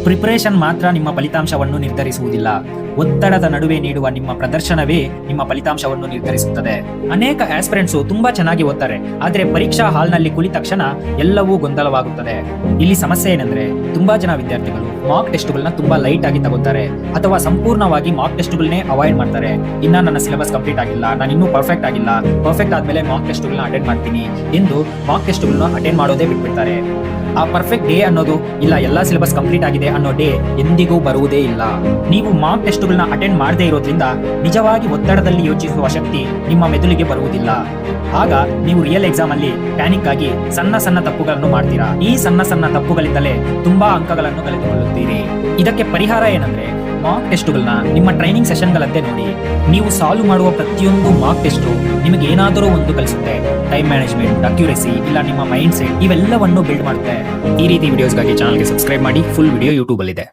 Preparation ಮಾತ್ರ ನಿಮ್ಮ ಫಲಿತಾಂಶವನ್ನು ನಿರ್ಧರಿಸುವುದಿಲ್ಲ. ಒತ್ತಡದ ನಡುವೆ ನೀಡುವ ನಿಮ್ಮ ಪ್ರದರ್ಶನವೇ ನಿಮ್ಮ ಫಲಿತಾಂಶವನ್ನು ನಿರ್ಧರಿಸುತ್ತದೆ. ಅನೇಕ ಆಸ್ಪಿರೆಂಟ್ಸ್ ತುಂಬಾ ಚೆನ್ನಾಗಿ ಓದ್ತಾರೆ, ಆದರೆ ಪರೀಕ್ಷಾ ಹಾಲ್ನಲ್ಲಿ ಕುಳಿತ ತಕ್ಷಣ ಎಲ್ಲವೂ ಗೊಂದಲವಾಗುತ್ತದೆ. ಇಲ್ಲಿ ಸಮಸ್ಯೆ ಏನೆಂದ್ರೆ ತುಂಬಾ ಜನ ವಿದ್ಯಾರ್ಥಿಗಳು ಮಾಕ್ ಟೆಸ್ಟ್ಗಳನ್ನ ತುಂಬಾ ಲೈಟ್ ಆಗಿ ತಗೋತಾರೆ ಅಥವಾ ಸಂಪೂರ್ಣವಾಗಿ ಮಾಕ್ ಟೆಸ್ಟ್ಗಳನ್ನೇ ಅವಾಯ್ಡ್ ಮಾಡ್ತಾರೆ. ಇನ್ನ ನನ್ನ ಸಿಲೆಬಸ್ ಕಂಪ್ಲೀಟ್ ಆಗಿಲ್ಲ, ನಾನು ಇನ್ನೂ ಪರ್ಫೆಕ್ಟ್ ಆಗಿಲ್ಲ, ಪರ್ಫೆಕ್ಟ್ ಆದ್ಮೇಲೆ ಮಾಕ್ ಟೆಸ್ಟ್ಗಳನ್ನ ಅಟೆಂಡ್ ಮಾಡ್ತೀನಿ ಎಂದು ಮಾಕ್ ಟೆಸ್ಟ್ಗಳನ್ನ ಅಟೆಂಡ್ ಮಾಡೋದೇ ಬಿಟ್ಬಿಡ್ತಾರೆ. ಆ ಪರ್ಫೆಕ್ಟ್ ಡೇ ಅನ್ನೋದು ಇಲ್ಲ, ಎಲ್ಲಾ ಸಿಲೆಬಸ್ ಕಂಪ್ಲೀಟ್ ಆಗಿದೆ ಅನ್ನೋ ಡೇ ಎಂದಿಗೂ ಬರುವುದೇ ಇಲ್ಲ. ನೀವು ಮಾಕ್ ಟೆಸ್ಟ್ಗಳನ್ನ ಅಟೆಂಡ್ ಮಾಡದೇ ಇರೋದ್ರಿಂದ ನಿಜವಾಗಿ ಒತ್ತಡದಲ್ಲಿ ಯೋಚಿಸುವ ಶಕ್ತಿ ನಿಮ್ಮ ಮೆದುಳಿಗೆ ಬರುವುದಿಲ್ಲ. ಆಗ ನೀವು ರಿಯಲ್ ಎಕ್ಸಾಮ್ ಅಲ್ಲಿ ಪ್ಯಾನಿಕ್ ಆಗಿ ಸಣ್ಣ ಸಣ್ಣ ತಪ್ಪುಗಳನ್ನು ಮಾಡ್ತೀರಾ. ಈ ಸಣ್ಣ ಸಣ್ಣ ತಪ್ಪುಗಳಿಂದಲೇ ತುಂಬಾ ಅಂಕಗಳನ್ನು ಕಳೆದುಕೊಳ್ಳುತ್ತೀರಿ. ಇದಕ್ಕೆ ಪರಿಹಾರ ಏನಂದ್ರೆ ಮಾಕ್ ಟೆಸ್ಟ್ಗಳನ್ನ ನಿಮ್ಮ ಟ್ರೈನಿಂಗ್ ಸೆಷನ್ಗಳಂತೆ ನೋಡಿ. ನೀವು ಸಾಲ್ವ್ ಮಾಡುವ ಪ್ರತಿಯೊಂದು ಮಾಕ್ ಟೆಸ್ಟ್ ನಿಮಗೆ ಏನಾದರೂ ಒಂದು ಕಲಿಸುತ್ತೆ. ಟೈಮ್ ಮ್ಯಾನೇಜ್ಮೆಂಟ್, ಅಕ್ಯುರೇಸಿ, ಇಲ್ಲ ನಿಮ್ಮ ಮೈಂಡ್ ಸೆಟ್, ಇವೆಲ್ಲವನ್ನು ಬಿಲ್ಡ್ ಮಾಡುತ್ತೆ. ಈ ರೀತಿ ವಿಡಿಯೋಸ್ಗಾಗಿ ಚಾನಲ್ಗೆ ಸಬ್ಸ್ಕ್ರೈಬ್ ಮಾಡಿ. ಫುಲ್ ವಿಡಿಯೋ ಯೂಟ್ಯೂಬ್ ಅಲ್ಲಿ ಇದೆ.